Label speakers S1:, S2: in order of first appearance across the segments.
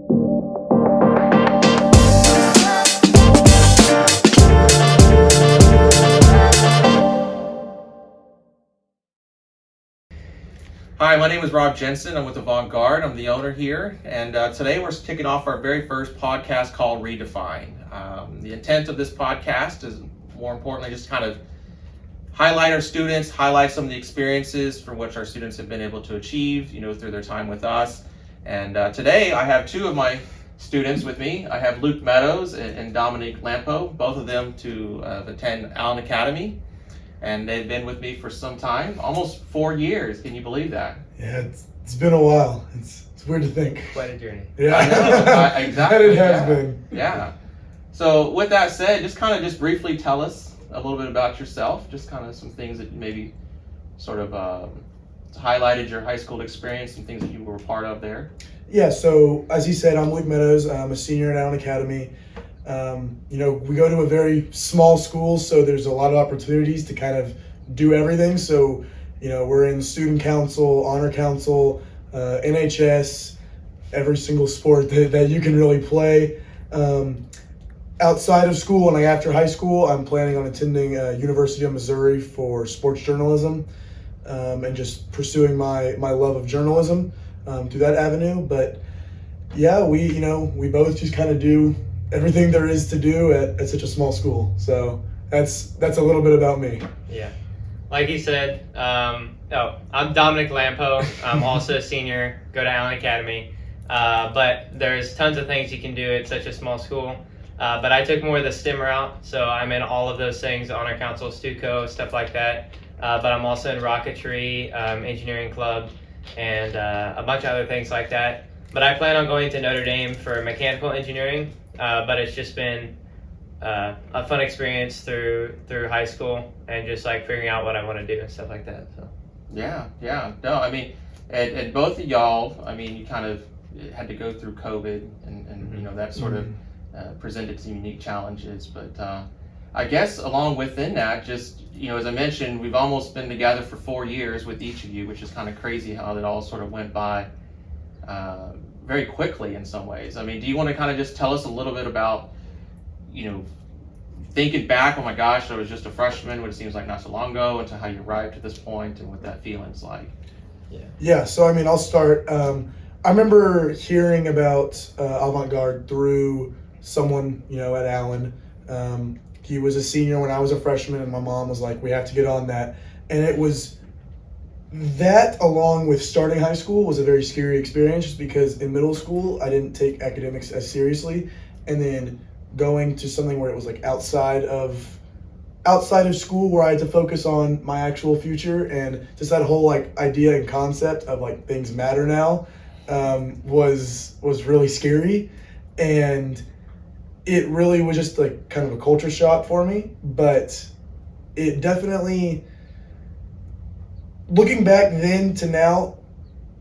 S1: Hi, my name is Robb Jensen. I'm with Avant-Garde. I'm the owner here, and today we're kicking off our very first podcast called Redefined. The intent of this podcast is, more importantly, just kind of highlight our students, highlight some of the experiences from which our students have been able to achieve, through their time with us. And today I have two of my students with me. I have Luke Meadows and Dominic Lampo, both of them to attend Allen Academy. And they've been with me for some time, almost 4 years. Can you believe that?
S2: Yeah, it's been a while. It's weird to think.
S3: Quite a journey.
S2: Yeah,
S1: I know. Exactly.
S2: It has been.
S1: Yeah. So with that said, just briefly tell us a little bit about yourself. Just kind of some things that maybe sort of highlighted your high school experience, some things that you were a part of there.
S2: Yeah. So as he said, I'm Luke Meadows. I'm a senior at Allen Academy. We go to a very small school, so there's a lot of opportunities to kind of do everything. So, we're in student council, honor council, NHS, every single sport that you can really play. Outside of school and after high school, I'm planning on attending University of Missouri for sports journalism, and just pursuing my love of journalism through that avenue. But yeah, we both just kind of do everything there is to do at such a small school. So that's a little bit about me.
S3: Yeah. Like he said, I'm Dominic Lampo. I'm also a senior, go to Allen Academy. But there's tons of things you can do at such a small school. But I took more of the STEM route, so I'm in all of those things, honor council, STUCO, stuff like that. But I'm also in rocketry, engineering club, and a bunch of other things like that. But I plan on going to Notre Dame for mechanical engineering. But it's just been a fun experience through high school and just figuring out what I want to do and stuff like that. So.
S1: Yeah. No, I mean, at both of y'all, I mean, you kind of had to go through COVID and that sort of presented some unique challenges. But I guess along within that, just, as I mentioned, we've almost been together for 4 years with each of you, which is kind of crazy how that all sort of went by very quickly in some ways. I mean, do you want to kind of just tell us a little bit about, thinking back, oh my gosh, I was just a freshman, what it seems like not so long ago, and to how you arrived at this point and what that feeling's like?
S2: Yeah, so I mean, I'll start. I remember hearing about Avant-Garde through someone, at Allen. He was a senior when I was a freshman, and my mom was like, we have to get on that. And it was that, along with starting high school, was a very scary experience, just because in middle school I didn't take academics as seriously, and then going to something where it was outside of school, where I had to focus on my actual future, and just that whole idea and concept of things matter now was really scary, and it really was just kind of a culture shock for me. But it definitely, looking back then to now,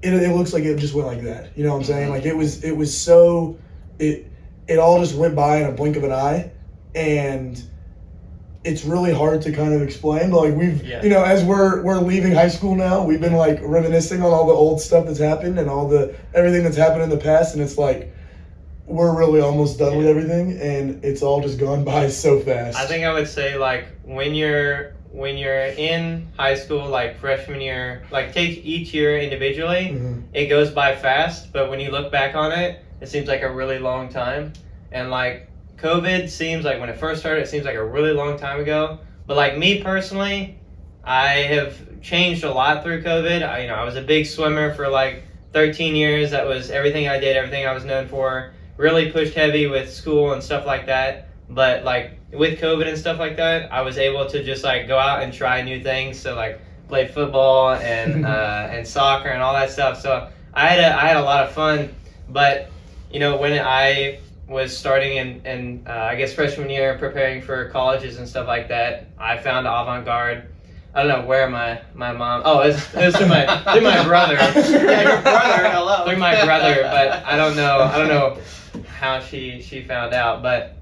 S2: it looks like it just went like that. You know what I'm saying? It was so, it all just went by in a blink of an eye, and it's really hard to kind of explain. But as we're leaving high school now, we've been reminiscing on all the old stuff that's happened and everything that's happened in the past, and it's we're really almost done with everything, and it's all just gone by so fast.
S3: I think I would say when you're in high school, freshman year, take each year individually, it goes by fast, but when you look back on it, it seems like a really long time. And COVID seems when it first started, it seems like a really long time ago. But me personally, I have changed a lot through COVID. I was a big swimmer for 13 years. That was everything I did, everything I was known for. Really pushed heavy with school and stuff like that. But with COVID and stuff like that, I was able to just go out and try new things. So play football and and soccer and all that stuff. So I had a lot of fun. But when I was starting in I guess freshman year, preparing for colleges and stuff like that, I found Avant-Garde. I don't know where my mom. Oh, it was through my brother.
S1: Yeah, your brother. Hello.
S3: Through my brother, but I don't know how she found out. But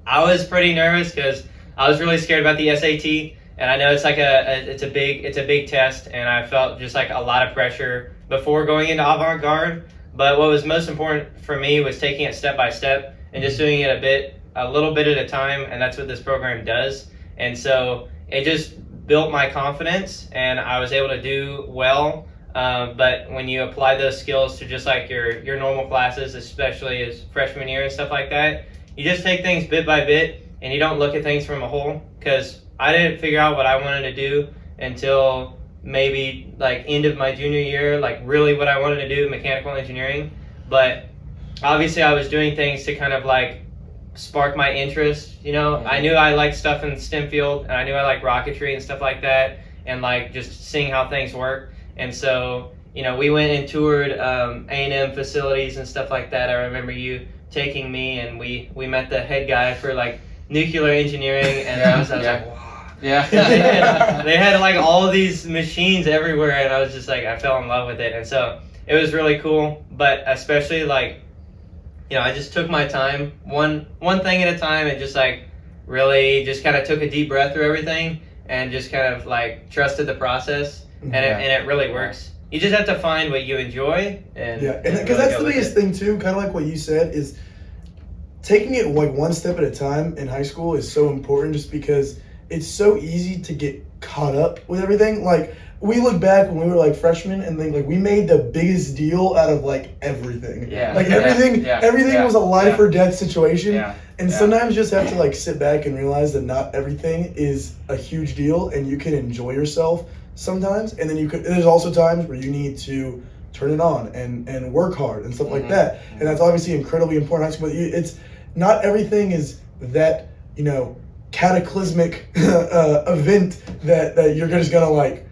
S3: I was pretty nervous because I was really scared about the SAT, and I know it's it's a big test, and I felt just a lot of pressure before going into Avant-Garde. But what was most important for me was taking it step by step and just doing it a little bit at a time, and that's what this program does. And so it just built my confidence, and I was able to do well. But when you apply those skills to just like your normal classes, especially as freshman year and stuff like that, you just take things bit by bit, and you don't look at things from a whole. Because I didn't figure out what I wanted to do until maybe like end of my junior year, like really what I wanted to do, mechanical engineering. But obviously I was doing things to kind of like spark my interest, you know. I knew I liked stuff in the STEM field, and I knew I liked rocketry and stuff like that, and like just seeing how things work. And so, you know, we went and toured A&M facilities and stuff like that. I remember you taking me, and we met the head guy for like nuclear engineering, and I was like, wow.
S1: Yeah.
S3: They had like all these machines everywhere, and I was just like, I fell in love with it. And so it was really cool. But especially like, you know, I just took my time, one thing at a time, and just like really just kind of took a deep breath through everything, and just kind of like trusted the process, and it really works. You just have to find what you enjoy, and
S2: and because that's the biggest thing too, kind of like what you said, is taking it like one step at a time in high school is so important, just because it's so easy to get caught up with everything. Like, we look back when we were like freshmen and think like we made the biggest deal out of like everything. Like everything was a life or death situation. And sometimes you just have to like sit back and realize that not everything is a huge deal, and you can enjoy yourself sometimes. And then there's also times where you need to turn it on and work hard and stuff like that. And that's obviously incredibly important in high school. But it's not everything is that, you know, cataclysmic event that you're just gonna like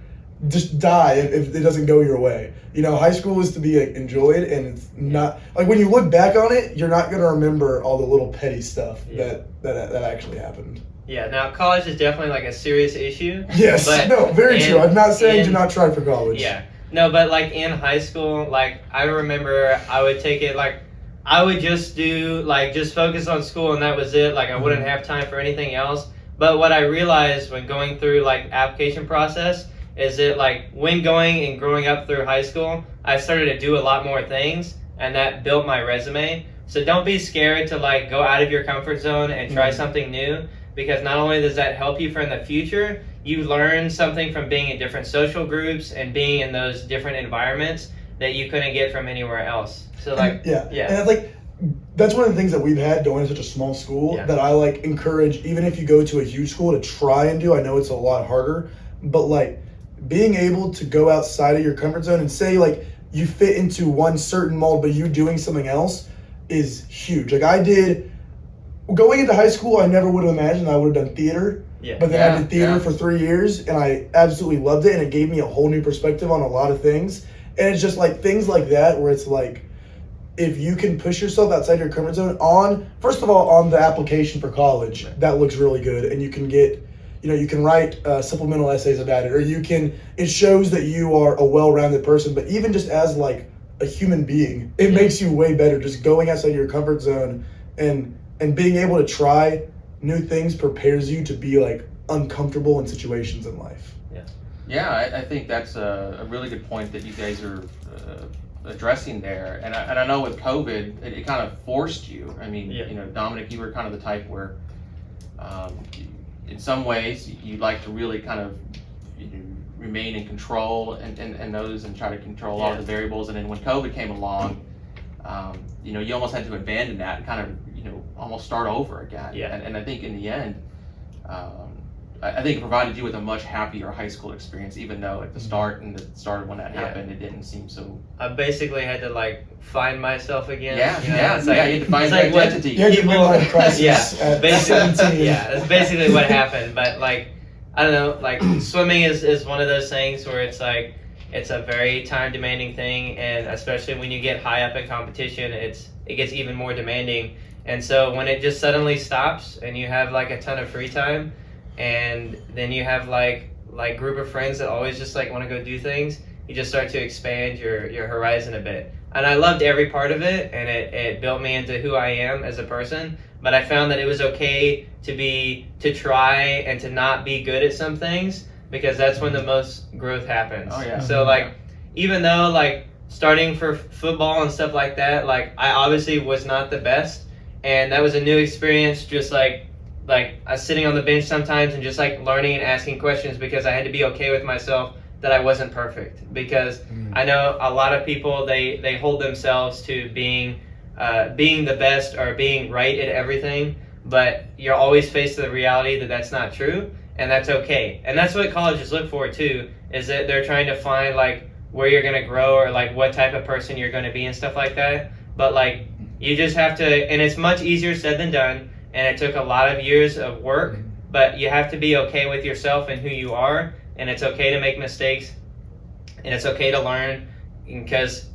S2: just die if it doesn't go your way. You know, high school is to be like, enjoyed, and it's not like when you look back on it, you're not gonna remember all the little petty stuff that actually happened.
S3: Yeah, now college is definitely like a serious issue.
S2: Yes, no, very true. I'm not saying do not try for college.
S3: Yeah, no, but like in high school, like I remember I would take it like I would just do like just focus on school, and that was it. Like I wouldn't have time for anything else. But what I realized when going through like application process is that like when going and growing up through high school, I started to do a lot more things, and that built my resume. So don't be scared to like go out of your comfort zone and try something new, because not only does that help you for in the future, you learn something from being in different social groups and being in those different environments that you couldn't get from anywhere else. So like,
S2: and it's like, that's one of the things that we've had going to such a small school that I like encourage, even if you go to a huge school, to try and do. I know it's a lot harder, but like being able to go outside of your comfort zone and say like you fit into one certain mold, but you doing something else is huge. Like I did, going into high school, I never would have imagined I would have done theater. But then I did theater for 3 years, and I absolutely loved it, and it gave me a whole new perspective on a lot of things. And it's just like things like that where it's like, if you can push yourself outside your comfort zone first of all, on the application for college, that looks really good, and you can get, you know, you can write supplemental essays about it, or it shows that you are a well-rounded person. But even just as like a human being, it makes you way better just going outside your comfort zone, and being able to try new things prepares you to be like uncomfortable in situations in life.
S1: I think that's a really good point that you guys are addressing there. And I know with COVID, it kind of forced you. I mean, you know, Dominic, you were kind of the type where in some ways you'd like to really kind of remain in control and those and try to control all the variables. And then when COVID came along, you know, you almost had to abandon that and kind of, you know, almost start over again. And I think in the end, I think it provided you with a much happier high school experience, even though at the start when that happened, it didn't seem so.
S3: I basically had to like find myself again.
S1: You had to find your identity.
S3: Basically, that's basically what happened. But like, I don't know, like swimming is one of those things where it's like, it's a very time demanding thing, and especially when you get high up in competition, it gets even more demanding. And so when it just suddenly stops and you have like a ton of free time, and then you have like group of friends that always just like want to go do things, you just start to expand your horizon a bit. And I loved every part of it, and it built me into who I am as a person. But I found that it was okay to try and to not be good at some things, because that's when the most growth happens. So like, even though like starting for football and stuff like that, like I obviously was not the best, and that was a new experience. Just like I was sitting on the bench sometimes and just like learning and asking questions because I had to be okay with myself that I wasn't perfect. Because I know a lot of people they hold themselves to being the best or being right at everything, but you're always faced with the reality that that's not true, and that's okay. And that's what colleges look for too, is that they're trying to find like where you're going to grow or like what type of person you're going to be and stuff like that. But like you just have to, and it's much easier said than done, and it took a lot of years of work, but you have to be okay with yourself and who you are, and it's okay to make mistakes, and it's okay to learn, because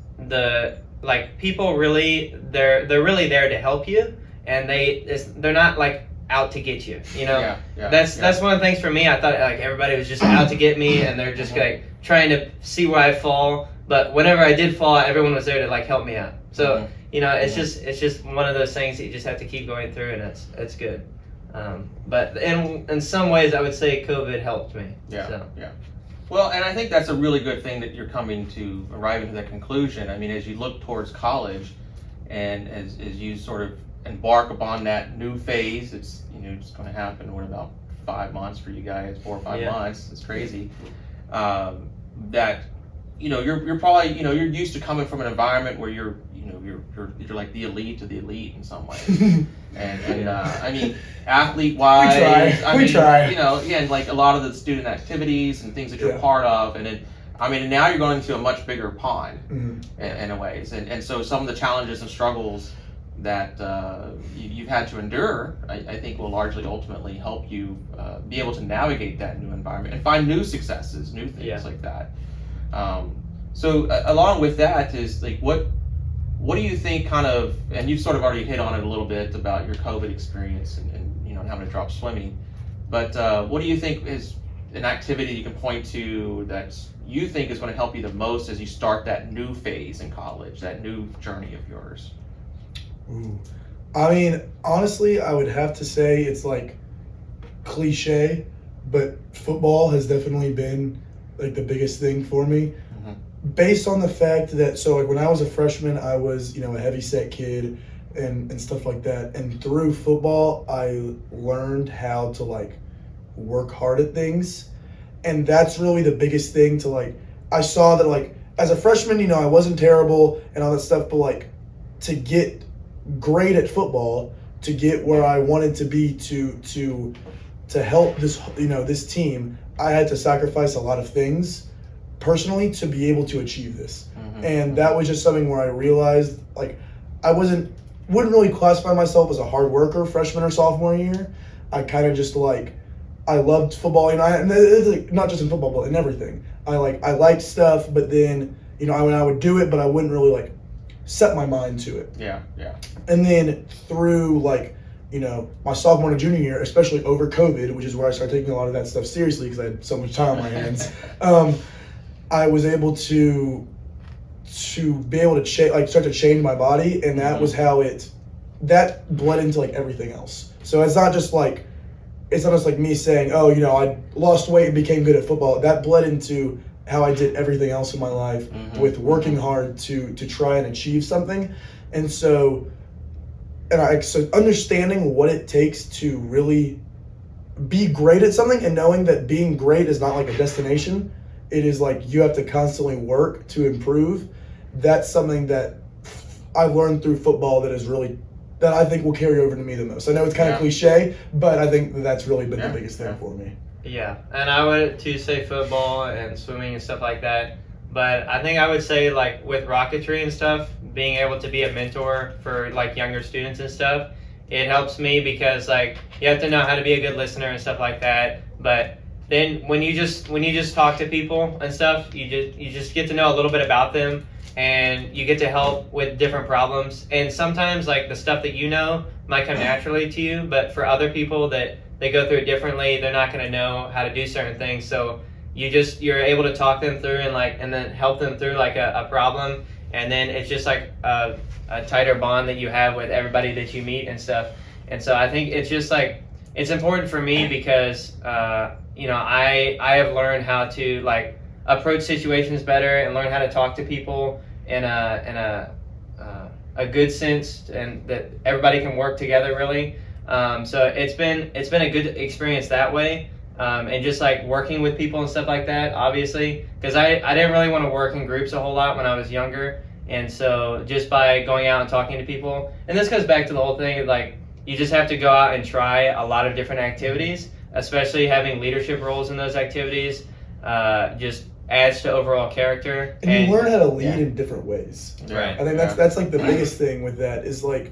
S3: people really, they're really there to help you, and they're not like out to get you, you know. That's one of the things for me. I thought like everybody was just out to get me, and they're just like trying to see where I fall. But whenever I did fall, everyone was there to like help me out. So you know, it's just one of those things that you just have to keep going through, and it's good. But in some ways, I would say COVID helped me. Yeah.
S1: Well, and I think that's a really good thing that you're coming to arriving to that conclusion. I mean, as you look towards college, and as you sort of embark upon that new phase, it's going to happen. What, about 5 months for you guys? 4 or 5 months. It's crazy. That you're probably you're used to coming from an environment where you're like the elite of the elite in some ways. and I mean, athlete wise,
S2: we try.
S1: And like a lot of the student activities and things that you're part of, and then now you're going into a much bigger pond in a ways, and so some of the challenges and struggles that you've had to endure, I think will largely ultimately help you be able to navigate that new environment and find new successes, new things like that. So along with that is like, what do you think kind of, and you've sort of already hit on it a little bit about your COVID experience and having to drop swimming, but what do you think is an activity you can point to that you think is going to help you the most as you start that new phase in college, that new journey of yours?
S2: Ooh. I mean, honestly, I would have to say it's like cliche, but football has definitely been like the biggest thing for me. Based on the fact that, so like when I was a freshman, I was, a heavy set kid and stuff like that. And through football, I learned how to like work hard at things. And that's really the biggest thing to like, I saw that like as a freshman, I wasn't terrible and all that stuff, but like to get great at football, to get where I wanted to be, to help this, this team, I had to sacrifice a lot of things personally to be able to achieve this. And that was just something where I realized like I wouldn't really classify myself as a hard worker freshman or sophomore year. I kind of just like, I loved football, and it's like, not just in football, but in everything. I liked stuff, but then, I would do it, but I wouldn't really like set my mind to it.
S1: Yeah.
S2: And then through like, my sophomore and junior year, especially over COVID, which is where I started taking a lot of that stuff seriously because I had so much time on my hands. I was able to be able to start to change my body, and that was how that bled into like everything else. So it's not just like me saying, oh, I lost weight and became good at football. That bled into how I did everything else in my life with working hard to try and achieve something. And so understanding what it takes to really be great at something, and knowing that being great is not like a destination. It is like you have to constantly work to improve. That's something that I've learned through football that I think will carry over to me the most. I know it's kind of cliche, but I think that's really been the biggest thing for me.
S3: Yeah, and I would too say football and swimming and stuff like that. But I think I would say like with rocketry and stuff, being able to be a mentor for like younger students and stuff, it helps me because like you have to know how to be a good listener and stuff like that. But then when you just talk to people and stuff, you just get to know a little bit about them, and you get to help with different problems. And sometimes like the stuff that might come naturally to you, but for other people that they go through it differently, they're not going to know how to do certain things. So you're able to talk them through and then help them through like a problem, and then it's just like a tighter bond that you have with everybody that you meet and stuff. And so I think it's just like it's important for me because I have learned how to like approach situations better and learn how to talk to people in a good sense, and that everybody can work together really. So it's been a good experience that way. And just like working with people and stuff like that, obviously, because I didn't really want to work in groups a whole lot when I was younger. And so just by going out and talking to people, and this goes back to the whole thing, like you just have to go out and try a lot of different activities, especially having leadership roles in those activities, just adds to overall character.
S2: And you learn how to lead in different ways.
S3: Right.
S2: I think that's like the biggest thing with that is like,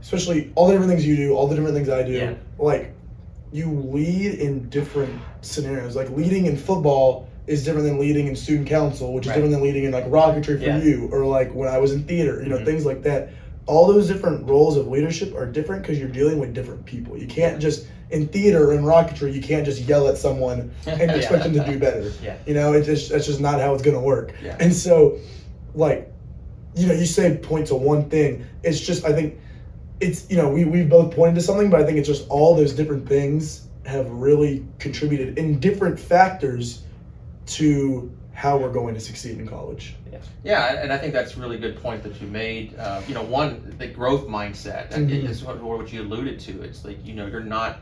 S2: especially all the different things you do, all the different things I do, like you lead in different scenarios. Like leading in football is different than leading in student council, which is different than leading in like rocketry for you, or like when I was in theater, you know, things like that. All those different roles of leadership are different because you're dealing with different people. You can't just, in theater and rocketry, you can't just yell at someone and expect them to do better. You know, that's just not how it's going to work. And so, like, you know, you say point to one thing. It's just, I think, it's, you know, we've both pointed to something, but I think it's just all those different things have really contributed in different factors to how we're going to succeed in college.
S1: Yeah, and I think that's a really good point that you made. You know, one, the growth mindset, and is what you alluded to. It's like, you know, you're not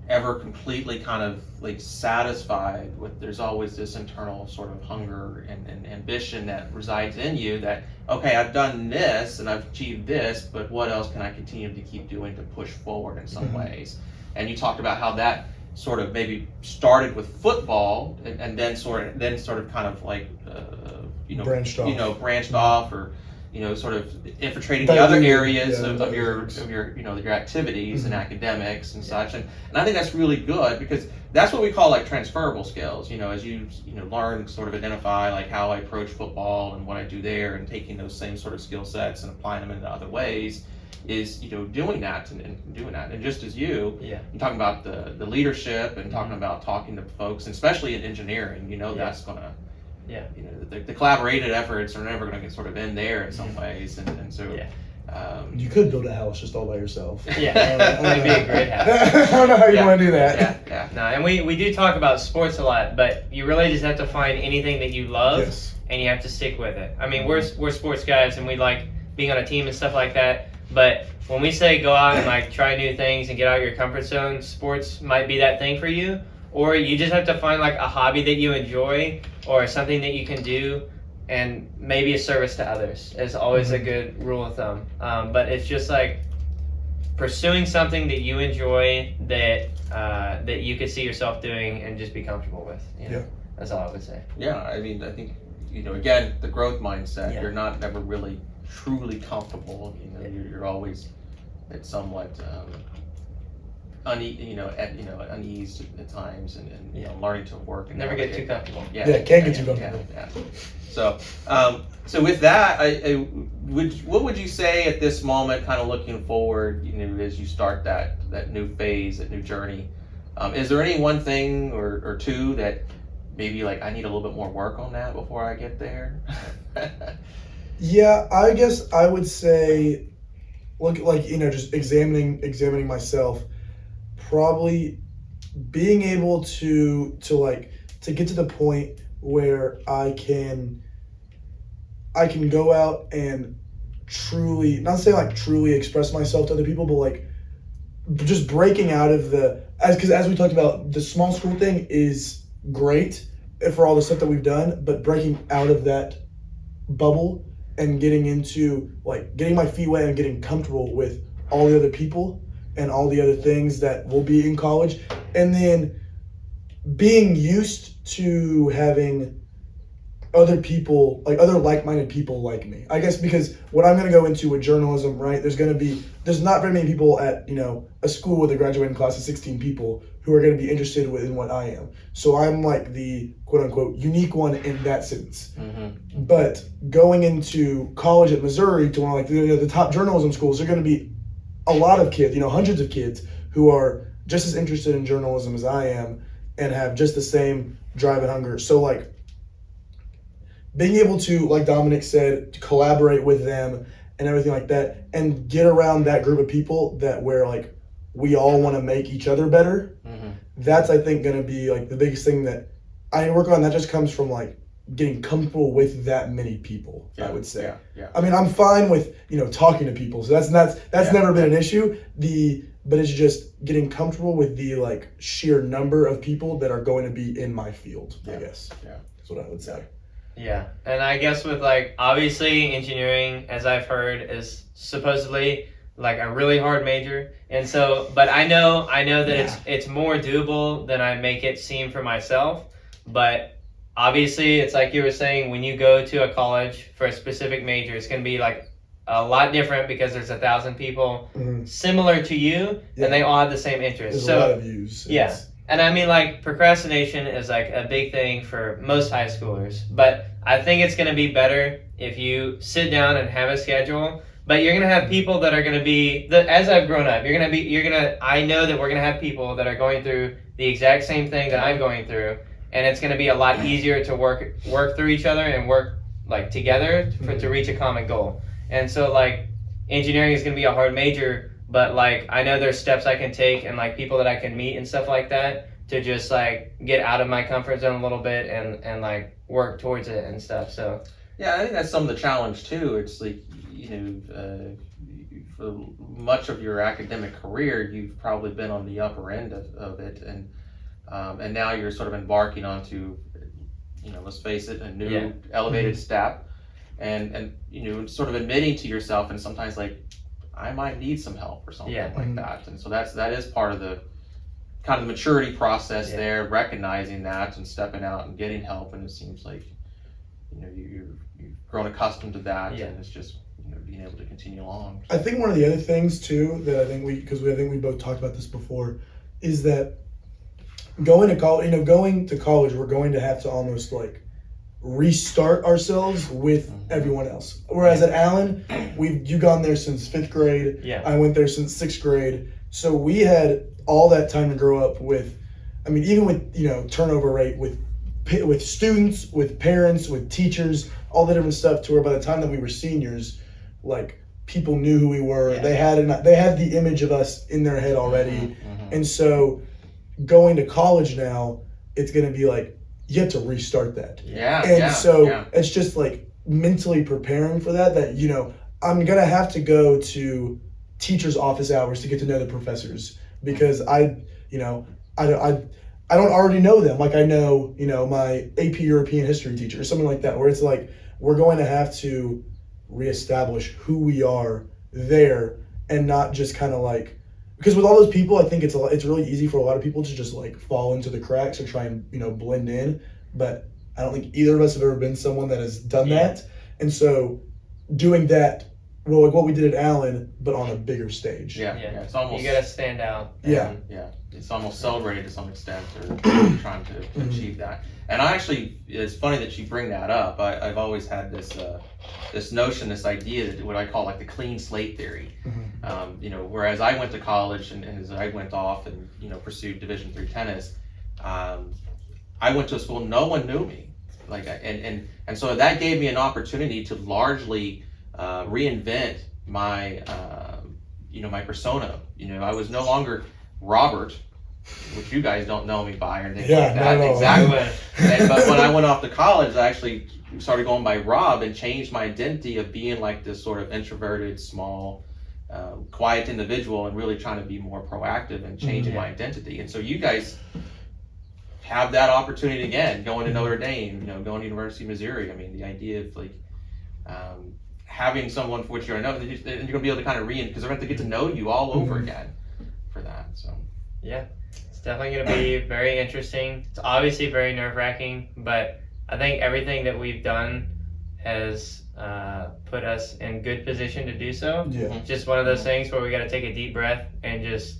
S1: ever completely kind of like satisfied with, there's always this internal sort of hunger and ambition that resides in you that, okay, I've done this and I've achieved this, but what else can I continue to keep doing to push forward in some ways? And you talked about how that sort of maybe started with football and then sort of kind of like you know, branched off, or you know, sort of infiltrating the other areas of your you know, your activities and academics and such, and I think that's really good, because that's what we call like transferable skills. You know, as you know, learn, sort of identify like how I approach football and what I do there, and taking those same sort of skill sets and applying them into other ways, is, you know, doing that and doing that. And just as you're talking about the leadership and talking to folks, and especially in engineering, you know, that's gonna, you know, the collaborative efforts are never gonna get sort of in there in some ways, and so
S2: you could build a house just all by yourself.
S3: It'd be a great house.
S2: I don't know how you want to do that.
S3: No, and we do talk about sports a lot, but you really just have to find anything that you love, and you have to stick with it. I mean, we're sports guys, and we like being on a team and stuff like that. But when we say go out and like try new things and get out of your comfort zone, sports might be that thing for you. Or you just have to find like a hobby that you enjoy, or something that you can do, and maybe a service to others is always a good rule of thumb. But it's just like pursuing something that you enjoy, that you could see yourself doing and just be comfortable with. You know? That's all I would say.
S1: Yeah, I mean, I think, you know, again, the growth mindset. You're not never really truly comfortable. You know, you're always at somewhat unease at times, and you know, learning to work and
S3: never get too comfortable.
S2: Can't get too comfortable.
S1: So with that, what would you say at this moment, kind of looking forward, you know, as you start that new phase, that new journey? Is there any one thing or two that maybe like I need a little bit more work on that before I get there?
S2: Yeah, I guess I would say, look, like, you know, just examining myself, probably being able to get to the point where I can go out and truly, not say like truly express myself to other people, but like just breaking out of because as we talked about, the small school thing is great for all the stuff that we've done, but breaking out of that bubble and getting into like getting my feet wet and getting comfortable with all the other people and all the other things that will be in college, and then being used to having other people, like other like-minded people like me. I guess because what I'm going to go into with journalism, right, there's not very many people at, you know, a school with a graduating class of 16 people who are going to be interested in what I am. So I'm like the quote-unquote unique one in that sense. But going into college at Missouri, to one of like the top journalism schools, there are going to be a lot of kids, you know, hundreds of kids who are just as interested in journalism as I am and have just the same drive and hunger. So like being able to, like Dominic said, to collaborate with them and everything like that, and get around that group of people where like we all want to make each other better. That's, I think, going to be like the biggest thing that I work on. That just comes from like getting comfortable with that many people. I would say.
S1: Yeah.
S2: I mean, I'm fine with talking to people, so that's never been an issue. But it's just getting comfortable with the like sheer number of people that are going to be in my field. I guess. Yeah, that's what I would say.
S3: Yeah, and I guess with like obviously engineering, as I've heard, is supposedly like a really hard major, and so but I know that it's more doable than I make it seem for myself. But obviously, it's like you were saying, when you go to a college for a specific major, it's going to be like a lot different because there's 1,000 people similar to you, and they all have the same interests.
S2: There's a lot of views.
S3: Yeah. And I mean, like, procrastination is like a big thing for most high schoolers, but I think it's going to be better if you sit down and have a schedule. But you're going to have people that are going to be, as I've grown up, I know that we're going to have people that are going through the exact same thing that I'm going through, and it's going to be a lot easier to work through each other and work like together to reach a common goal. And so like engineering is going to be a hard major, but like I know there's steps I can take and like people that I can meet and stuff like that to just like get out of my comfort zone a little bit and like work towards it and stuff. So
S1: yeah, I think that's some of the challenge too. It's like for much of your academic career, you've probably been on the upper end of it, and now you're sort of embarking onto, let's face it, a new elevated step. And sort of admitting to yourself, and sometimes like I might need some help or something like that. And so that is part of the kind of the maturity process there, recognizing that and stepping out and getting help. And it seems like you've grown accustomed to that, and it's just being able to continue along.
S2: I think one of the other things too that I think we both talked about this before is that going to college, we're going to have to almost like restart ourselves with everyone else. Whereas at Allen, you've gone there since 5th grade.
S3: Yeah.
S2: I went there since 6th grade. So we had all that time to grow up with, I mean, even with, turnover rate with students, with parents, with teachers, all the different stuff, to where by the time that we were seniors, like people knew who we were. Yeah. They had the image of us in their head already. And so going to college now, it's going to be like, you have to restart that. It's just like mentally preparing for that I'm going to have to go to teachers' office hours to get to know the professors, because I don't already know them. Like I know, my AP European history teacher or something like that, where it's like, we're going to have to reestablish who we are there, and not just kind of like, because with all those people, I think it's really easy for a lot of people to just like fall into the cracks or try and blend in. But I don't think either of us have ever been someone that has done that. And so doing that, well, like what we did at Allen, but on a bigger stage.
S1: Yeah. It's almost,
S3: you gotta stand out.
S1: Yeah. It's almost celebrated to some extent, or trying to achieve that. And it's funny that you bring that up. I've always had this notion, this idea, that what I call like the clean slate theory. Whereas I went to college and as I went off and pursued Division III tennis, I went to a school, no one knew me, and so that gave me an opportunity to largely reinvent my my persona. I was no longer Robert, which you guys don't know me by or anything like that. Exactly. But when I went off to college, I actually started going by Robb and changed my identity of being like this sort of introverted, small, quiet individual, and really trying to be more proactive and changing my identity. And so you guys have that opportunity again, going to Notre Dame, going to University of Missouri. I mean, the idea of like having someone for which you're and you're going to be able to kind of because they're going to get to know you all over again for that. So
S3: yeah, it's definitely going to be very interesting. It's obviously very nerve-wracking, but I think everything that we've done has put us in good position to do so.
S2: Yeah.
S3: Just one of those things where we got to take a deep breath and just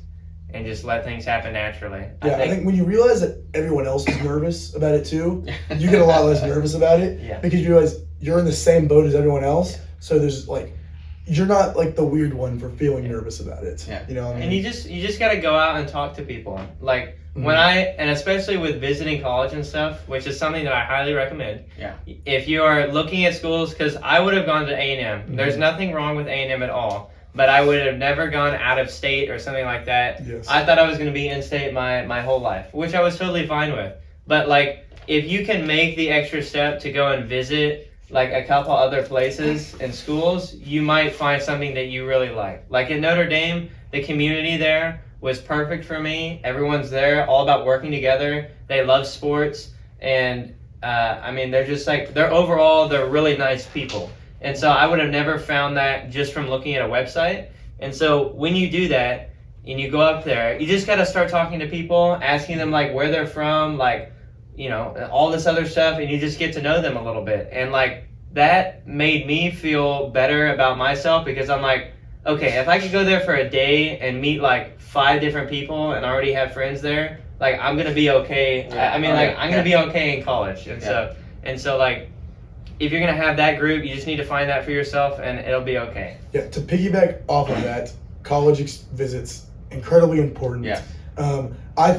S3: let things happen naturally.
S2: I think when you realize that everyone else is nervous about it too, you get a lot less nervous about it.
S3: Yeah.
S2: Because you realize you're in the same boat as everyone else. Yeah. So there's like, you're not like the weird one for feeling nervous about it.
S1: Yeah.
S2: You know what I mean?
S3: And you just got to go out and talk to people. Like and especially with visiting college and stuff, which is something that I highly recommend.
S1: Yeah.
S3: If you are looking at schools, because I would have gone to A&M. There's nothing wrong with A&M at all. But I would have never gone out of state or something like that.
S2: Yes.
S3: I thought I was going to be in state my whole life, which I was totally fine with. But like, if you can make the extra step to go and visit like a couple other places and schools, you might find something that you really like. Like at Notre Dame, the community there was perfect for me. Everyone's there, all about working together. They love sports, and I mean, they're just like, they're really nice people. And so I would have never found that just from looking at a website. And so when you do that and you go up there, you just got to start talking to people, asking them like where they're from, like, you know, all this other stuff, and you just get to know them a little bit. And like, that made me feel better about myself, because I'm like, okay, if I could go there for a day and meet like 5 different people and already have friends there, like, I'm gonna be okay.
S1: Yeah.
S3: I mean, I'm gonna be okay in college. And so like, if you're gonna have that group, you just need to find that for yourself, and it'll be okay.
S2: Yeah, to piggyback off of that, college visits, incredibly important.
S1: Yeah.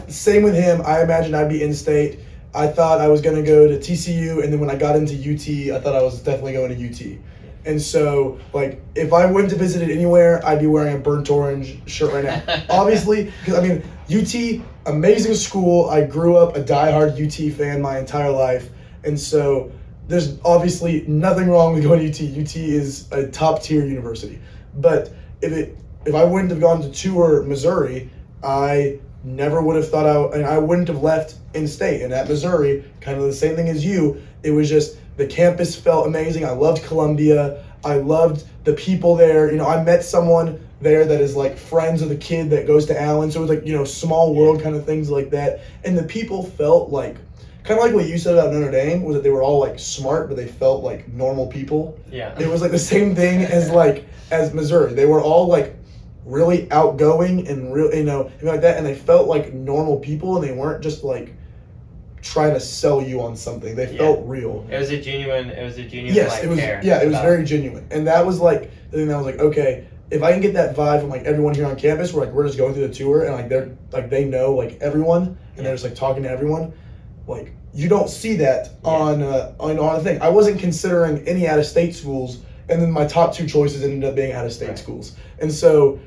S2: Same with him. I imagined I'd be in state. I thought I was going to go to TCU, and then when I got into UT, I thought I was definitely going to UT. And so, like, if I went to visit it anywhere, I'd be wearing a burnt orange shirt right now. Obviously, because, I mean, UT, amazing school. I grew up a diehard UT fan my entire life. And so there's obviously nothing wrong with going to UT. UT is a top-tier university. But if I wouldn't have gone to tour Missouri, I never would have thought I wouldn't have left in-state. And at Missouri, kind of the same thing as you, it was just, the campus felt amazing. I loved Columbia. I loved the people there. You know, I met someone there that is like friends of the kid that goes to Allen. So it was like, you know, small world kind of things like that. And the people felt like, kind of like what you said about Notre Dame, was that they were all like smart, but they felt like normal people.
S3: Yeah.
S2: It was like the same thing as Missouri. They were all like really outgoing and real, you know, like that, and they felt like normal people, and they weren't just like trying to sell you on something. They felt real.
S3: It was a genuine
S2: yes,
S3: like,
S2: it was
S3: care.
S2: Yeah, it was very genuine. And that was like the thing that I was like, okay, if I can get that vibe from like everyone here on campus, where like we're just going through the tour and like they're like, they know like everyone, and they're just like talking to everyone, like you don't see that on a thing. I wasn't considering any out-of-state schools, and then my top 2 choices ended up being out-of-state schools. And so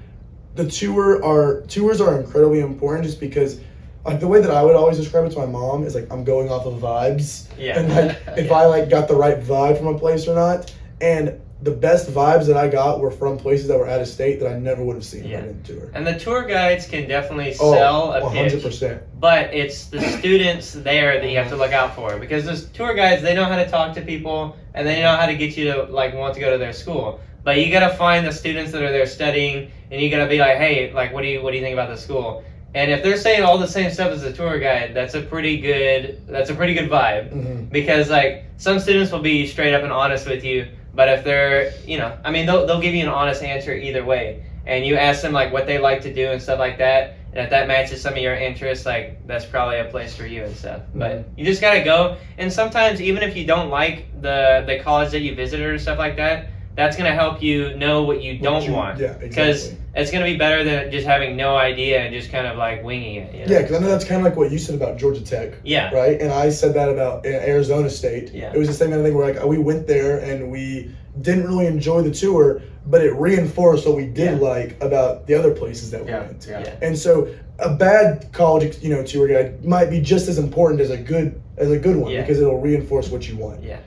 S2: the tours are incredibly important, just because like the way that I would always describe it to my mom is like, I'm going off of vibes.
S3: Yeah.
S2: And like if I like got the right vibe from a place or not. And the best vibes that I got were from places that were out of state that I never would have seen if I didn't tour.
S3: And the tour guides can definitely sell a
S2: 100%.
S3: pitch, but it's the students there that you have to look out for, because those tour guides, they know how to talk to people, and they know how to get you to like want to go to their school. But you gotta find the students that are there studying, and you gotta be like, hey, like, what do you think about the school? And if they're saying all the same stuff as the tour guide, that's a pretty good vibe.
S2: Mm-hmm.
S3: Because like, some students will be straight up and honest with you, but if they're, you know, I mean, they'll give you an honest answer either way. And you ask them like what they like to do and stuff like that, and if that matches some of your interests, like, that's probably a place for you and stuff.
S2: Mm-hmm.
S3: But you just gotta go. And sometimes, even if you don't like the college that you visited or stuff like that, that's going to help you know what you don't want.
S2: Yeah, exactly.
S3: Because it's going to be better than just having no idea and just kind of like winging it. You know?
S2: Yeah, because I know that's kind of like what you said about Georgia Tech.
S3: Yeah.
S2: Right? And I said that about Arizona State.
S3: Yeah.
S2: It was the same kind of thing where like we went there and we didn't really enjoy the tour, but it reinforced what we did like about the other places that we went.
S3: Yeah.
S2: And so a bad college, you know, tour guide might be just as important as a good one, because it'll reinforce what you want.
S3: Yeah.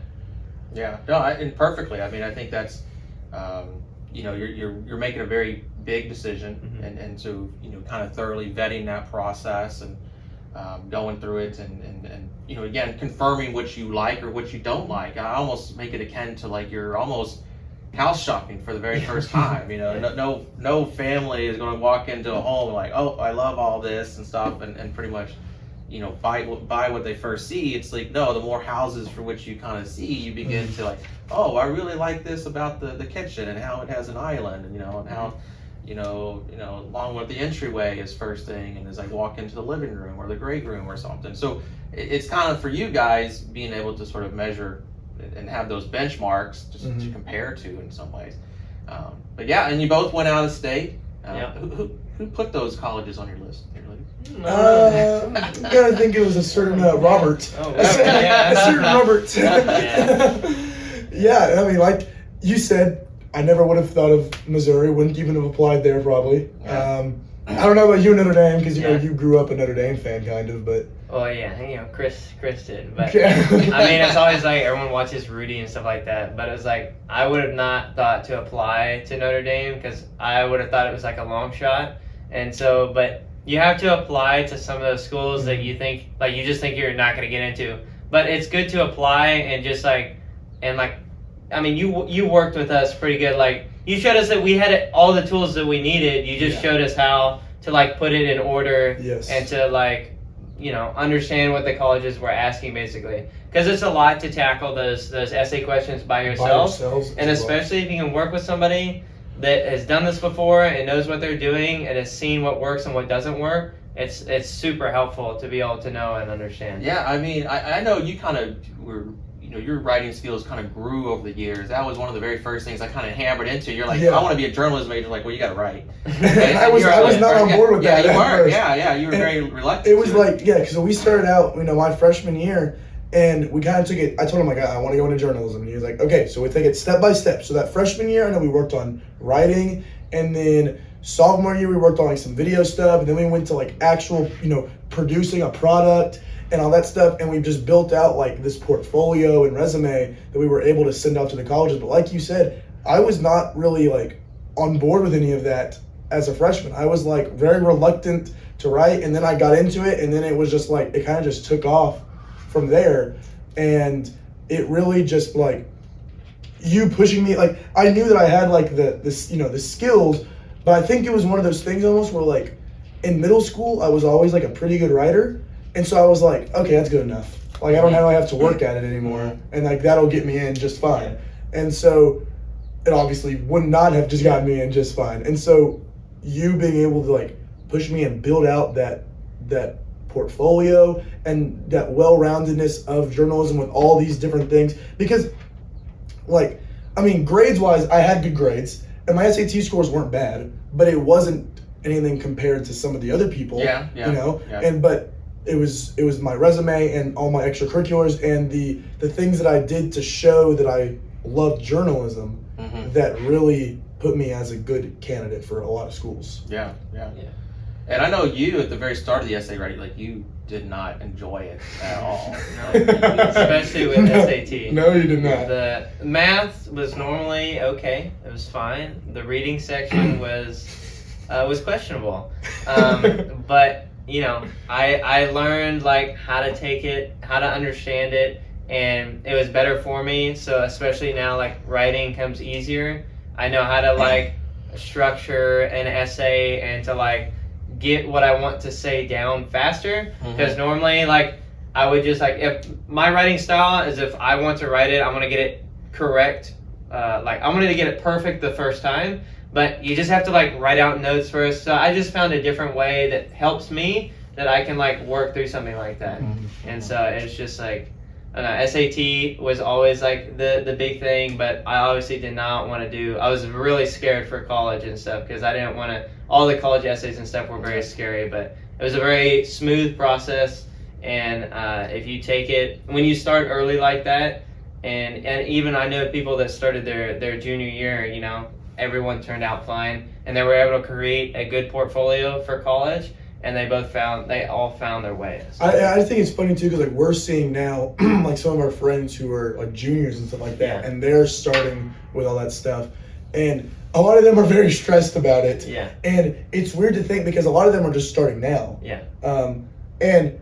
S1: Yeah, no, and perfectly. I mean, I think that's, you know, you're making a very big decision,
S3: Mm-hmm.
S1: and so, you know, kind of thoroughly vetting that process and going through it, and you know, again, confirming what you like or what you don't like. I almost make it akin to like you're almost house shopping for the very first time. You know, no family is going to walk into a home like, oh, I love all this and stuff, and pretty much, you know, buy what they first see. It's like, no, the more houses for which you kind of see, you begin to like, oh, I really like this about the kitchen and how it has an island, and you know, and how, you know, along with the entryway is first thing, and as I walk into the living room or the great room or something. So it's kind of for you guys being able to sort of measure and have those benchmarks just to compare to in some ways. But yeah, and you both went out of state. Who put those colleges on your list?
S2: I gotta think it was a certain Robert.
S3: Oh,
S2: a certain Robert.
S3: Yeah.
S2: Yeah, I mean, like you said, I never would have thought of Missouri. Wouldn't even have applied there probably.
S1: Yeah.
S2: I don't know about you, Notre Dame, because you know
S3: Yeah.
S2: you grew up a Notre Dame fan, kind of, but
S3: Oh yeah, Chris did, but
S2: Yeah.
S3: I mean, it's always like everyone watches Rudy and stuff like that, but it was like I would have not thought to apply to Notre Dame because I would have thought it was like a long shot, and so but you have to apply to some of those schools that you think like you just think you're not going to get into, but it's good to apply and just like I mean you worked with us pretty good, like you showed us that we had all the tools that we needed, you just showed us how to like put it in order
S2: Yes.
S3: and to like understand what the colleges were asking basically, because it's a lot to tackle those essay questions by yourself, and especially if you can work with somebody that has done this before and knows what they're doing and has seen what works and what doesn't work. It's super helpful to be able to know and understand.
S1: Yeah, I mean, I know you kind of were, your writing skills kind of grew over the years. That was one of the very first things I kind of hammered into. You're like, I want to be a journalism major. Like, well, you got to write.
S2: I was not on board with that.
S1: Yeah, you
S2: at
S1: were.
S2: first.
S1: Yeah, you were very reluctant.
S2: It was like, because we started out, my freshman year, and we kind of took it. I told him like, I want to go into journalism, and he was like, okay, so we take it step by step. So that freshman year, I know we worked on writing, and then sophomore year we worked on like some video stuff, and then we went to like actual, producing a product and all that stuff, and we just built out like this portfolio and resume that we were able to send out to the colleges. But like you said, I was not really like on board with any of that as a freshman. I was like very reluctant to write, and then I got into it, and then it was just like it kind of just took off from there. And it really just like you pushing me, like I knew that I had like the skills, but I think it was one of those things almost where like in middle school I was always like a pretty good writer. And so I was like, okay, that's good enough. Like, I don't have to work at it anymore. And, like, that'll get me in just fine. And so it obviously would not have just gotten me in just fine. And so you being able to, like, push me and build out that portfolio and that well-roundedness of journalism with all these different things. Because, like, I mean, grades-wise, I had good grades. And my SAT scores weren't bad. But it wasn't anything compared to some of the other people.
S1: Yeah.
S2: But it was my resume and all my extracurriculars and the things that I did to show that I loved journalism that really put me as a good candidate for a lot of schools.
S1: Yeah. And I know you at the very start of the essay writing, like you did not enjoy it at all.
S3: Especially with SAT.
S2: No, you did not.
S3: The math was normally okay. It was fine. The reading section was questionable. But I learned like how to take it, how to understand it, and it was better for me. So especially now, like writing comes easier. I know how to like structure an essay and to like get what I want to say down faster. Because normally, like I would just like if my writing style is if I want to write it, I'm gonna get it correct. Like I'm gonna get it perfect the first time. But you just have to like write out notes first. So I just found a different way that helps me that I can like work through something like that. And so it's just like, I don't know, SAT was always like the big thing, but I obviously did not want to do, I was really scared for college and stuff because I didn't want to, all the college essays and stuff were very scary, but it was a very smooth process. And if you take it, when you start early like that, and even I know people that started their junior year, everyone turned out fine, and they were able to create a good portfolio for college, and they all found their way. So.
S2: I think it's funny too, because like we're seeing now like some of our friends who are like juniors and stuff like that, and they're starting with all that stuff, and a lot of them are very stressed about it. And it's weird to think because a lot of them are just starting now. And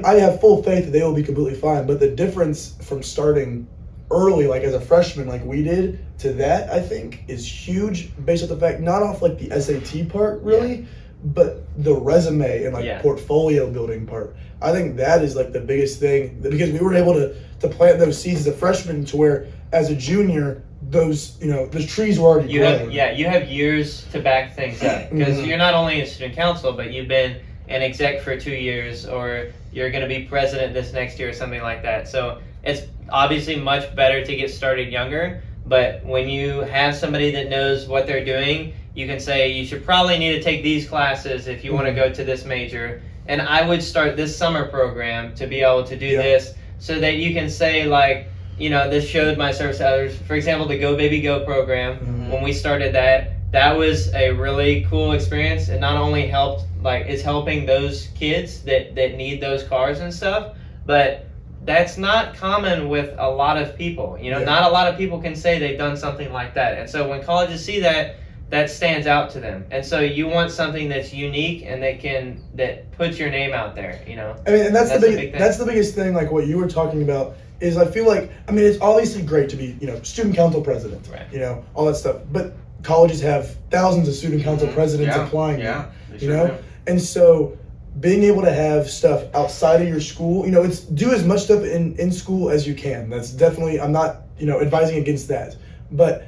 S2: I have full faith that they will be completely fine, but the difference from starting early, like as a freshman, like we did, to that, I think, is huge based on the fact, not off like the SAT part really, but the resume and like portfolio building part. I think that is like the biggest thing because we were able to plant those seeds as a freshman to where as a junior, those, the trees were already grown.
S3: You have years to back things up because you're not only in student council, but you've been an exec for 2 years or you're going to be president this next year or something like that. So it's obviously much better to get started younger, but when you have somebody that knows what they're doing, you can say you should probably need to take these classes if you want to go to this major. And I would start this summer program to be able to do this so that you can say like, this showed my service to others. For example, the Go Baby Go program, when we started that, that was a really cool experience. It not only helped, like, it's helping those kids that need those cars and stuff, but that's not common with a lot of people. You know, not a lot of people can say they've done something like that. And so when colleges see that, that stands out to them. And so you want something that's unique and that puts your name out there, you know.
S2: I mean, and that's the
S3: big thing.
S2: That's the biggest thing, like what you were talking about, is I feel like, I mean, it's obviously great to be, you know, student council president,
S3: Right.
S2: you know, all that stuff. But colleges have thousands of student council presidents applying, you know? And so being able to have stuff outside of your school, you know, it's do as much stuff in school as you can. That's definitely, I'm not, you know, advising against that. But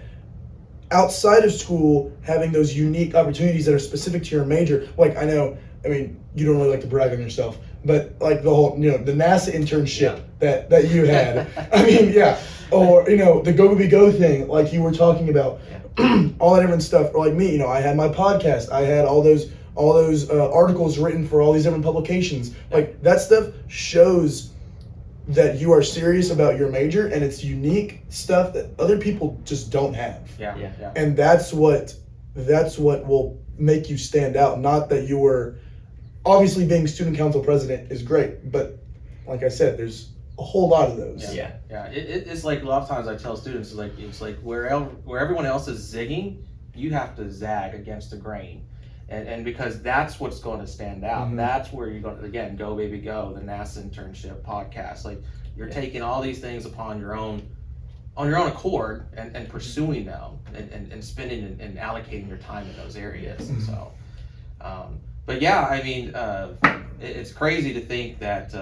S2: outside of school, having those unique opportunities that are specific to your major, like I know, I mean, you don't really like to brag on yourself, but like the whole, you know, the NASA internship that you had, I mean, or, you know, the Go Baby Go thing, like you were talking about, all that different stuff. Or like me, you know, I had my podcast, I had all those articles written for all these different publications. Like that stuff shows that you are serious about your major, and it's unique stuff that other people just don't have. And that's what will make you stand out. Not that you were, obviously being student council president is great, but like I said, there's a whole lot of those.
S1: It's like a lot of times I tell students, it's like where everyone else is zigging, you have to zag against the grain. And because that's what's going to stand out. That's where you're going to, again, Go Baby Go, the NASA internship podcast. Like you're taking all these things on your own accord and pursuing them and spending and allocating your time in those areas. And so, but yeah, I mean, it's crazy to think that,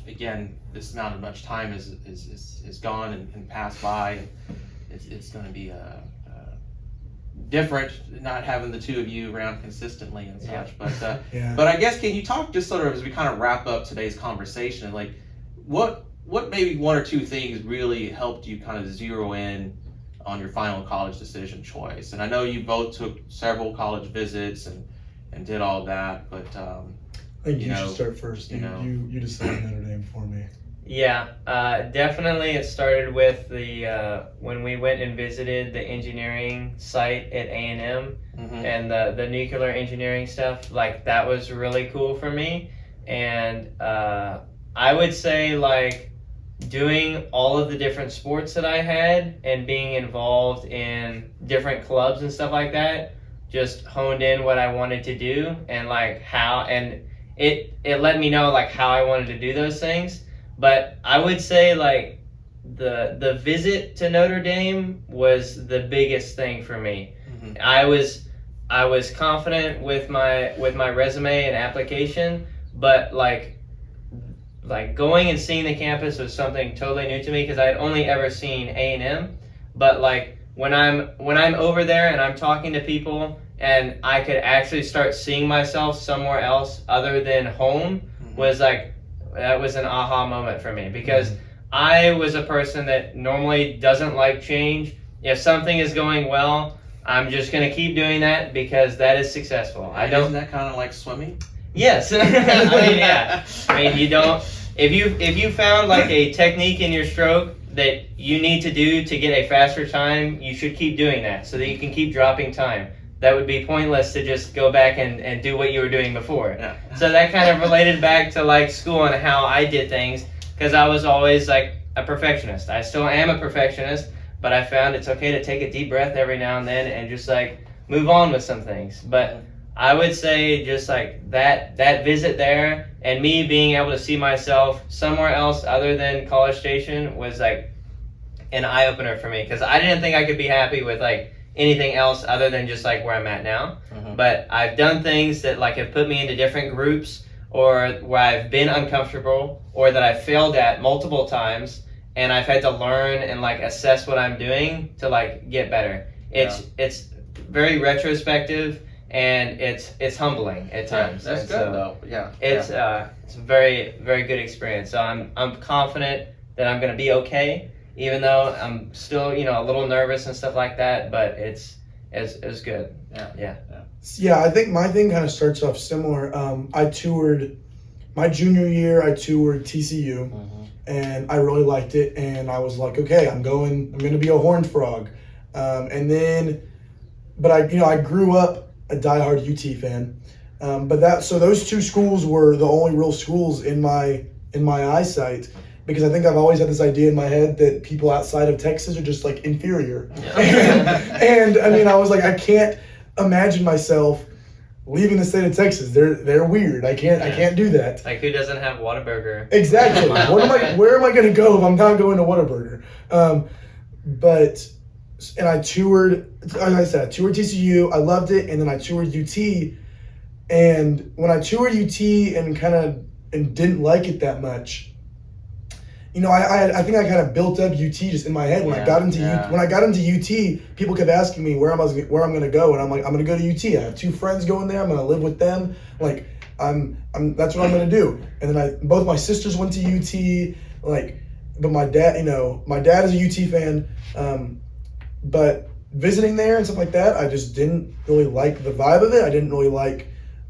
S1: again, this amount of much time is gone and passed by. It's going to be different not having the two of you around consistently and such. But but I guess, can you talk just sort of as we kind of wrap up today's conversation, like what maybe one or two things really helped you kind of zero in on your final college decision choice? And I know you both took several college visits and did all that, but
S2: I think you should start first. You decided Notre Dame for me.
S3: Yeah, definitely. It started with the when we went and visited the engineering site at A&M and the nuclear engineering stuff. Like that was really cool for me, and I would say like doing all of the different sports that I had and being involved in different clubs and stuff like that just honed in what I wanted to do and like how, and it let me know like how I wanted to do those things. But I would say like the visit to Notre Dame was the biggest thing for me. I was confident with my resume and application, but like going and seeing the campus was something totally new to me because I had only ever seen A&M. But like when I'm over there and I'm talking to people and I could actually start seeing myself somewhere else other than home was like, that was an aha moment for me because I was a person that normally doesn't like change. If something is going well, I'm just going to keep doing that because that is successful.
S1: Isn't that kind of like swimming?
S3: Yes. I mean, you don't, if you found like a technique in your stroke that you need to do to get a faster time, you should keep doing that so that you can keep dropping time. That would be pointless to just go back and do what you were doing before. So that kind of related back to like school and how I did things because I was always like a perfectionist. I still am a perfectionist, but I found it's okay to take a deep breath every now and then and just like move on with some things. But I would say just like that visit there and me being able to see myself somewhere else other than College Station was like an eye-opener for me because I didn't think I could be happy with like anything else other than just like where I'm at now. But I've done things that like have put me into different groups or where I've been uncomfortable or that I've failed at multiple times and I've had to learn and like assess what I'm doing to like get better. It's very retrospective and it's humbling at times.
S1: That's
S3: and
S1: good
S3: so
S1: though.
S3: It's a very, very good experience. So I'm confident that I'm gonna be okay. Even though I'm still, a little nervous and stuff like that, but it's good.
S2: Yeah, I think my thing kind of starts off similar. I toured my junior year. I toured TCU, and I really liked it. And I was like, okay, I'm going to be a Horned Frog. And then but I grew up a diehard UT fan. So those two schools were the only real schools in my eyesight, because I think I've always had this idea in my head that people outside of Texas are just like inferior.
S1: Yeah.
S2: And I mean, I was like, I can't imagine myself leaving the state of Texas. They're weird. I can't do that.
S3: Like, who doesn't have Whataburger?
S2: Exactly. Where am I going to go if I'm not going to Whataburger? And I toured, like I said, I toured TCU. I loved it. And then I toured UT. And when I toured UT and didn't like it that much, I think I kind of built up UT just in my head. When I got into UT, people kept asking me where I'm going to go, and I'm like, I'm going to go to UT. I have 2 friends going there. I'm going to live with them. Like, that's what I'm going to do. And then both my sisters went to UT. Like, but my dad is a UT fan. But visiting there and stuff like that, I just didn't really like the vibe of it.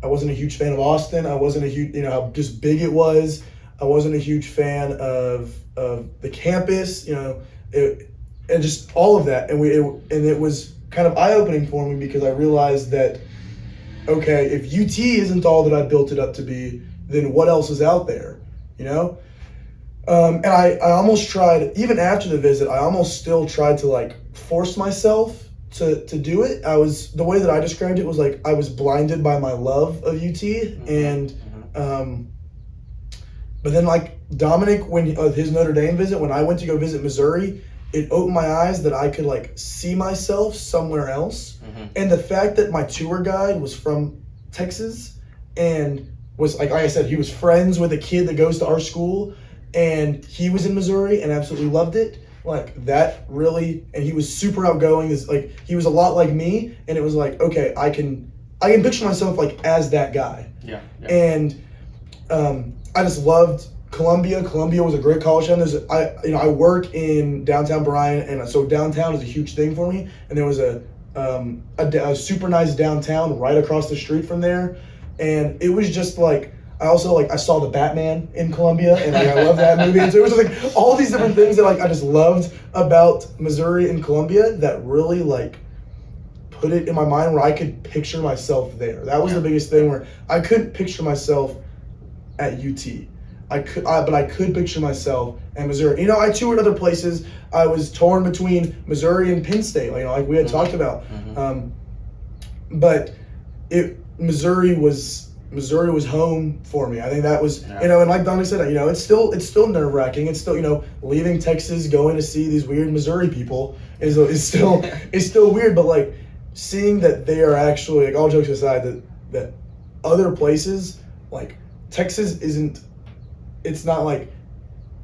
S2: I wasn't a huge fan of Austin. I wasn't a huge, how just big it was. I wasn't a huge fan of the campus, and just all of that. And it was kind of eye-opening for me, because I realized that, okay, if UT isn't all that I built it up to be, then what else is out there, And I almost tried, even after the visit, I almost still tried to like force myself to do it. The way that I described it was like I was blinded by my love of UT, and but then like Dominic, when his Notre Dame visit, when I went to go visit Missouri, it opened my eyes that I could like see myself somewhere else. And the fact that my tour guide was from Texas and was like I said, he was friends with a kid that goes to our school, and he was in Missouri and absolutely loved it. Like that really, and he was super outgoing. He was a lot like me, and it was like, okay, I can picture myself like as that guy.
S1: Yeah.
S2: And I just loved Columbia. Columbia was a great college town. I work in downtown Bryan, and so downtown is a huge thing for me. And there was a super nice downtown right across the street from there, and it was just like. I saw the Batman in Columbia, and I love that movie. And so it was just like all these different things that like I just loved about Missouri and Columbia that really like put it in my mind where I could picture myself there. That was the biggest thing, where I couldn't picture myself at UT. But I could picture myself at Missouri. I toured other places. I was torn between Missouri and Penn State, like we had talked about. But Missouri was home for me. I think that was, and like Dominic said, it's still nerve-wracking. It's still, leaving Texas, going to see these weird Missouri people is still weird. But like seeing that they are actually, like all jokes aside, that other places like Texas it's not like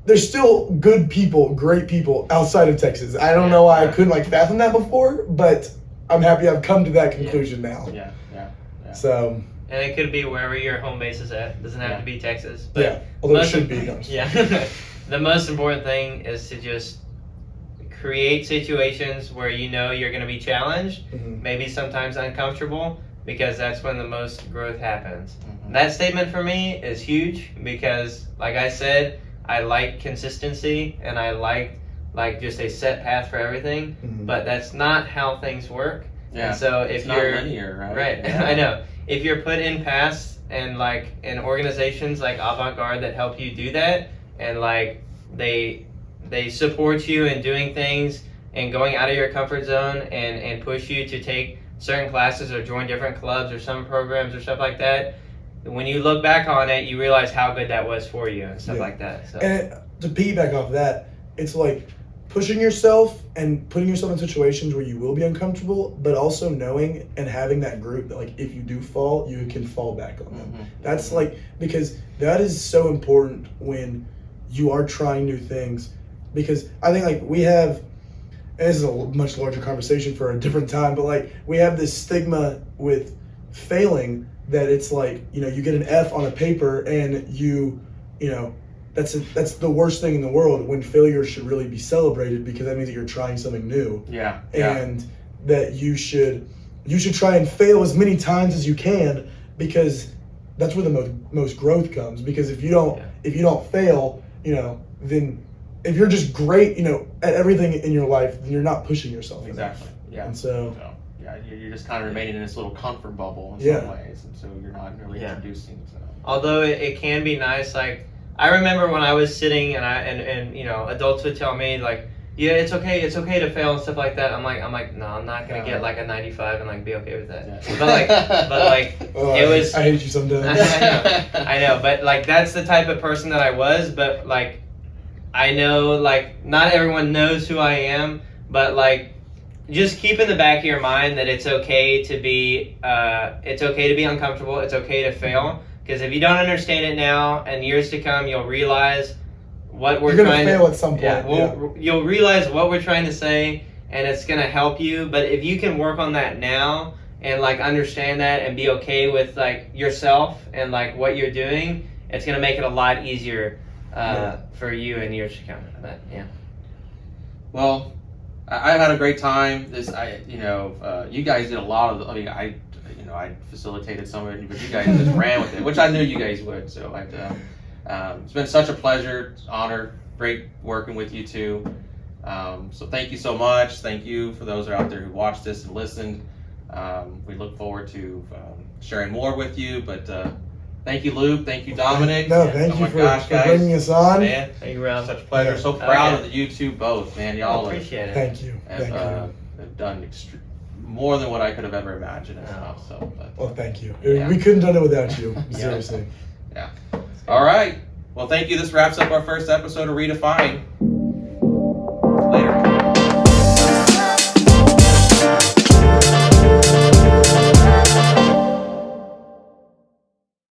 S2: there's still good people, great people outside of Texas. I don't know why I couldn't like fathom that before, but I'm happy I've come to that conclusion now.
S1: Yeah.
S2: So.
S3: And it could be wherever your home base is at. It doesn't have to be Texas. But
S2: although it should be.
S3: Yeah. The most important thing is to just create situations where you're going to be challenged, maybe sometimes uncomfortable, because that's when the most growth happens. That statement for me is huge, because like I said, I like consistency, and I like just a set path for everything, but that's not how things work.
S1: Yeah.
S3: And so if
S1: it's not linear, right?
S3: Right.
S1: Yeah.
S3: I know. If you're put in paths and like in organizations like Avant-Garde that help you do that, and like they support you in doing things and going out of your comfort zone and push you to take certain classes or join different clubs or some programs or stuff like that, when you look back on it, you realize how good that was for you and stuff like that. So.
S2: And to piggyback off that, it's like pushing yourself and putting yourself in situations where you will be uncomfortable, but also knowing and having that group that like if you do fall, you can fall back on them. That's like, because that is so important when you are trying new things, because I think like we have, and this is a much larger conversation for a different time, but like we have this stigma with failing that it's like, you get an F on a paper and that's the worst thing in the world, when failure should really be celebrated, because that means that you're trying something new.
S1: Yeah.
S2: And that you should try and fail as many times as you can, because that's where the most growth comes. Because if you don't fail, then if you're just great, at everything in your life, then you're not pushing yourself.
S1: Exactly. Yeah.
S2: And so
S1: yeah, you're just kind of remaining in this little comfort bubble in
S2: Yeah.
S1: some ways, and so you're not really
S3: Yeah.
S1: introducing. So.
S3: Although it can be nice, like I remember when I was sitting and you know, adults would tell me like, yeah, it's okay to fail and stuff like that. I'm like, no, I'm not gonna get like a 95 and like be okay with that.
S1: Yeah.
S3: But like
S2: Oh,
S3: it was.
S2: I hate you sometimes.
S3: I know, but like that's the type of person that I was. But like, I know like not everyone knows who I am, but like, just keep in the back of your mind that it's okay to be uncomfortable. It's okay to fail, because if you don't understand it now, and years to come, you'll realize what we're
S2: You're gonna
S3: trying
S2: fail
S3: to.
S2: at some point.
S3: Yeah, you'll realize what we're trying to say, and it's gonna help you. But if you can work on that now and like understand that and be okay with like yourself and like what you're doing, it's gonna make it a lot easier for you in years to come. But yeah.
S1: Well, I had a great time. You guys did a lot of the. I mean, I facilitated some of it, but you guys just ran with it, which I knew you guys would. So it's been such a pleasure, honor, great working with you two. So thank you so much. Thank you for those out there who watched this and listened. We look forward to sharing more with you. But thank you, Luke. Thank you, Dominic.
S2: No, thank you for bringing us on.
S1: Man,
S3: Thank you, Rob.
S1: such a pleasure. So proud of you two both, man. Y'all
S3: Appreciate it.
S2: Thank you.
S1: have done more than what I could have ever imagined as well. So,
S2: Well, thank you.
S1: Yeah.
S2: We couldn't have done it without you. Seriously.
S1: all right. Well, thank you. This wraps up our first episode of Redefined.